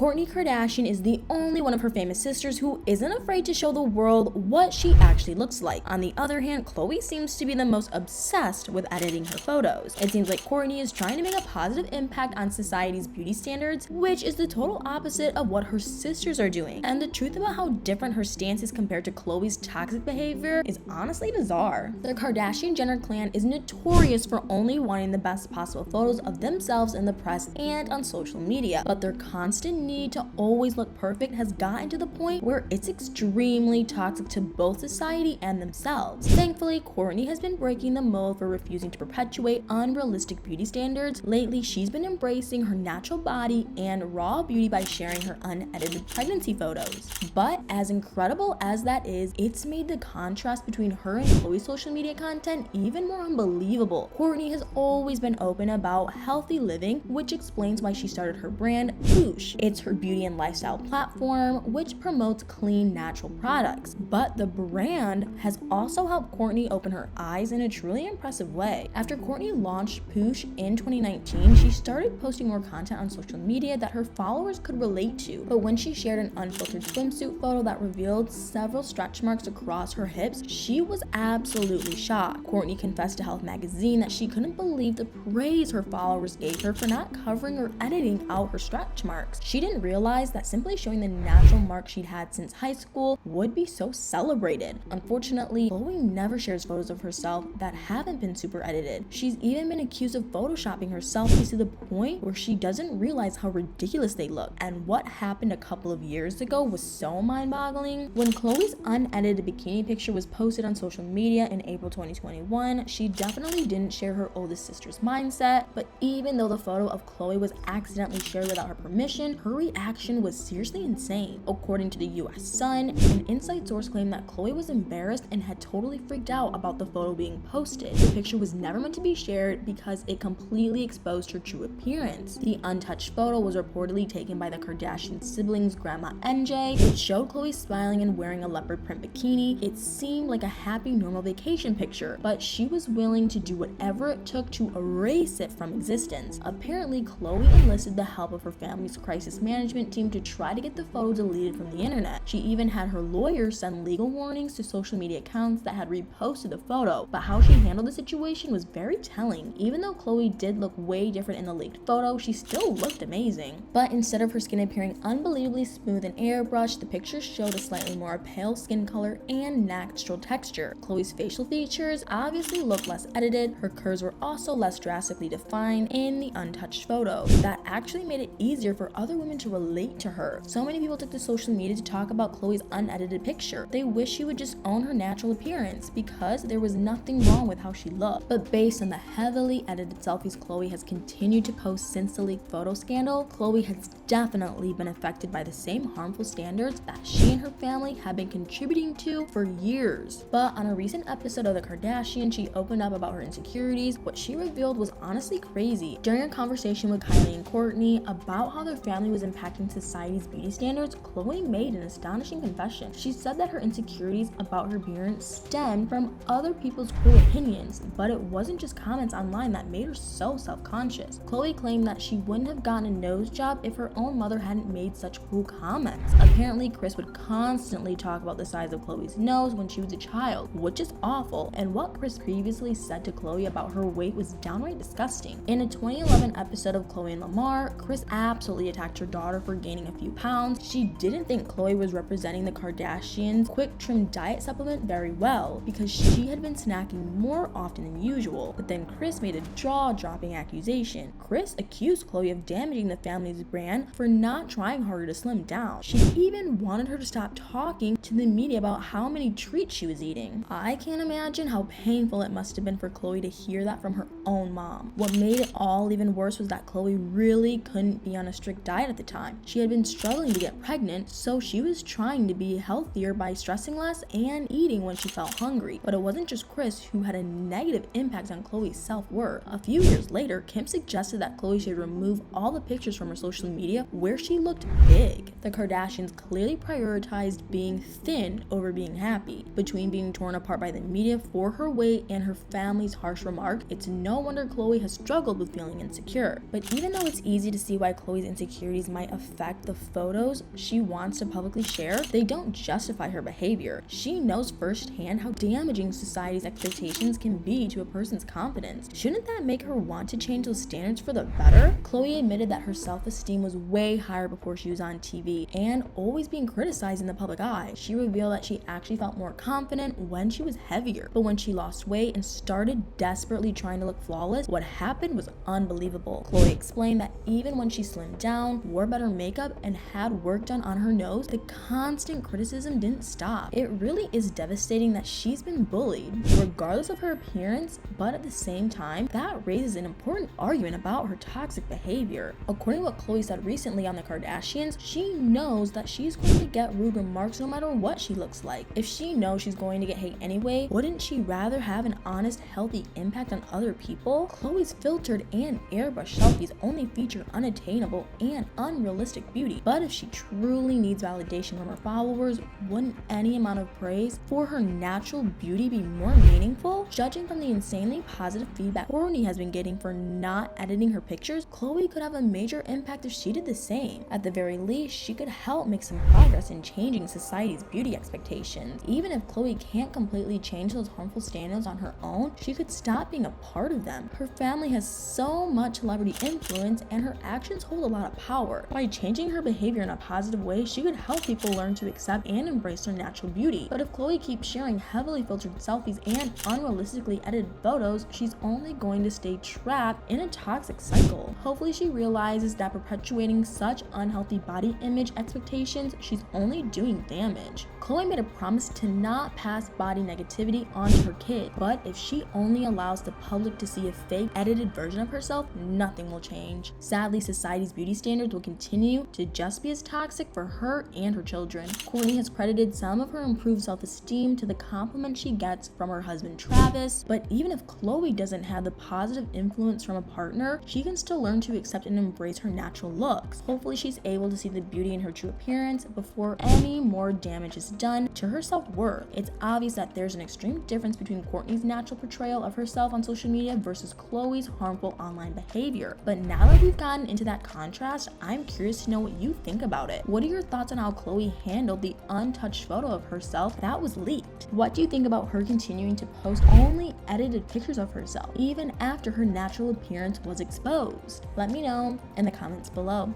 Kourtney Kardashian is the only one of her famous sisters who isn't afraid to show the world what she actually looks like. On the other hand, Khloe seems to be the most obsessed with editing her photos. It seems like Kourtney is trying to make a positive impact on society's beauty standards, which is the total opposite of what her sisters are doing. And the truth about how different her stance is compared to Khloe's toxic behavior is honestly bizarre. The Kardashian-Jenner clan is notorious for only wanting the best possible photos of themselves in the press and on social media, but their constant need to always look perfect has gotten to the point where it's extremely toxic to both society and themselves. Thankfully, Kourtney has been breaking the mold for refusing to perpetuate unrealistic beauty standards. Lately, she's been embracing her natural body and raw beauty by sharing her unedited pregnancy photos. But as incredible as that is, it's made the contrast between her and Khloe's social media content even more unbelievable. Kourtney has always been open about healthy living, which explains why she started her brand Poosh. It's her beauty and lifestyle platform, which promotes clean, natural products. But the brand has also helped Kourtney open her eyes in a truly impressive way. After Kourtney launched Poosh in 2019, she started posting more content on social media that her followers could relate to. But when she shared an unfiltered swimsuit photo that revealed several stretch marks across her hips, she was absolutely shocked. Kourtney confessed to Health magazine that she couldn't believe the praise her followers gave her for not covering or editing out her stretch marks. She didn't realize that simply showing the natural marks she'd had since high school would be so celebrated. Unfortunately, Khloe never shares photos of herself that haven't been super edited. She's even been accused of photoshopping her selfies to the point where she doesn't realize how ridiculous they look. And what happened a couple of years ago was so mind-boggling. When Khloe's unedited bikini picture was posted on social media in April 2021, she definitely didn't share her oldest sister's mindset, but even though the photo of Khloe was accidentally shared without her permission, her reaction was seriously insane. According to the US Sun, an inside source claimed that Khloe was embarrassed and had totally freaked out about the photo being posted. The picture was never meant to be shared because it completely exposed her true appearance. The untouched photo was reportedly taken by the Kardashian siblings' grandma MJ. It showed Khloe smiling and wearing a leopard print bikini. It seemed like a happy, normal vacation picture, but she was willing to do whatever it took to erase it from existence. Apparently, Khloe enlisted the help of her family's crisis management team to try to get the photo deleted from the internet. She even had her lawyers send legal warnings to social media accounts that had reposted the photo, but how she handled the situation was very telling. Even though Khloe did look way different in the leaked photo, she still looked amazing. But instead of her skin appearing unbelievably smooth and airbrushed, the pictures showed a slightly more pale skin color and natural texture. Khloe's facial features obviously looked less edited. Her curves were also less drastically defined in the untouched photo. That actually made it easier for other women to relate to her. So many people took to social media to talk about Khloe's unedited picture. They wish she would just own her natural appearance because there was nothing wrong with how she looked. But based on the heavily edited selfies Khloe has continued to post since the leaked photo scandal, Khloe has definitely been affected by the same harmful standards that she and her family have been contributing to for years. But on a recent episode of The Kardashians, she opened up about her insecurities. What she revealed was honestly crazy. During a conversation with Kylie and Kourtney about how their family was impacting society's beauty standards, Khloe made an astonishing confession. She said that her insecurities about her appearance stemmed from other people's cruel opinions, but it wasn't just comments online that made her so self-conscious. Khloe claimed that she wouldn't have gotten a nose job if her own mother hadn't made such cruel comments. Apparently, Kris would constantly talk about the size of Khloe's nose when she was a child, which is awful, and what Kris previously said to Khloe about her weight was downright disgusting. In a 2011 episode of Khloe and Lamar, Kris absolutely attacked her daughter for gaining a few pounds. She didn't think Khloe was representing the Kardashians' quick trim diet supplement very well because she had been snacking more often than usual. But then Kris made a jaw-dropping accusation. Kris accused Khloe of damaging the family's brand for not trying harder to slim down. She even wanted her to stop talking to the media about how many treats she was eating. I can't imagine how painful it must have been for Khloe to hear that from her own mom. What made it all even worse was that Khloe really couldn't be on a strict diet at the time. She had been struggling to get pregnant, so she was trying to be healthier by stressing less and eating when she felt hungry. But it wasn't just Kris who had a negative impact on Khloe's self-worth. A few years later, Kim suggested that Khloe should remove all the pictures from her social media where she looked big. The Kardashians clearly prioritized being thin over being happy. Between being torn apart by the media for her weight and her family's harsh remark, it's no wonder Khloe has struggled with feeling insecure. But even though it's easy to see why Khloe's insecurities might affect the photos she wants to publicly share, they don't justify her behavior. She knows firsthand how damaging society's expectations can be to a person's confidence. Shouldn't that make her want to change those standards for the better? Khloe admitted that her self-esteem was way higher before she was on TV and always being criticized in the public eye. She revealed that she actually felt more confident when she was heavier, but when she lost weight and started desperately trying to look flawless, what happened was unbelievable. Khloe explained that even when she slimmed down, wore better makeup, and had work done on her nose, the constant criticism didn't stop. It really is devastating that she's been bullied, regardless of her appearance, but at the same time, that raises an important argument about her toxic behavior. According to what Khloe said recently on the Kardashians, she knows that she's going to get rude remarks no matter what she looks like. If she knows she's going to get hate anyway, wouldn't she rather have an honest, healthy impact on other people? Khloe's filtered and airbrushed selfies only feature unattainable and unrealistic beauty, but if she truly needs validation from her followers, wouldn't any amount of praise for her natural beauty be more meaningful? Judging from the insanely positive feedback Kourtney has been getting for not editing her pictures, Khloe could have a major impact if she did the same. At the very least, she could help make some progress in changing society's beauty expectations. Even if Khloe can't completely change those harmful standards on her own, she could stop being a part of them. Her family has so much celebrity influence and her actions hold a lot of power. By changing her behavior in a positive way, she could help people learn to accept and embrace their natural beauty. But if Khloe keeps sharing heavily filtered selfies and unrealistically edited photos, she's only going to stay trapped in a toxic cycle. Hopefully she realizes that perpetuating such unhealthy body image expectations, she's only doing damage. Khloe made a promise to not pass body negativity on to her kid, but if she only allows the public to see a fake, edited version of herself, nothing will change. Sadly, society's beauty standards will continue to just be as toxic for her and her children. Kourtney has credited some of her improved self-esteem to the compliments she gets from her husband Travis, but even if Khloe doesn't have the positive influence from a partner, she can still learn to accept and embrace her natural looks. Hopefully she's able to see the beauty in her true appearance before any more damage is done to her self-worth. It's obvious that there's an extreme difference between Kourtney's natural portrayal of herself on social media versus Khloe's harmful online behavior. But now that we've gotten into that contrast, I'm curious to know what you think about it. What are your thoughts on how Khloe handled the untouched photo of herself that was leaked? What do you think about her continuing to post only edited pictures of herself, even after her natural appearance was exposed? Let me know in the comments below.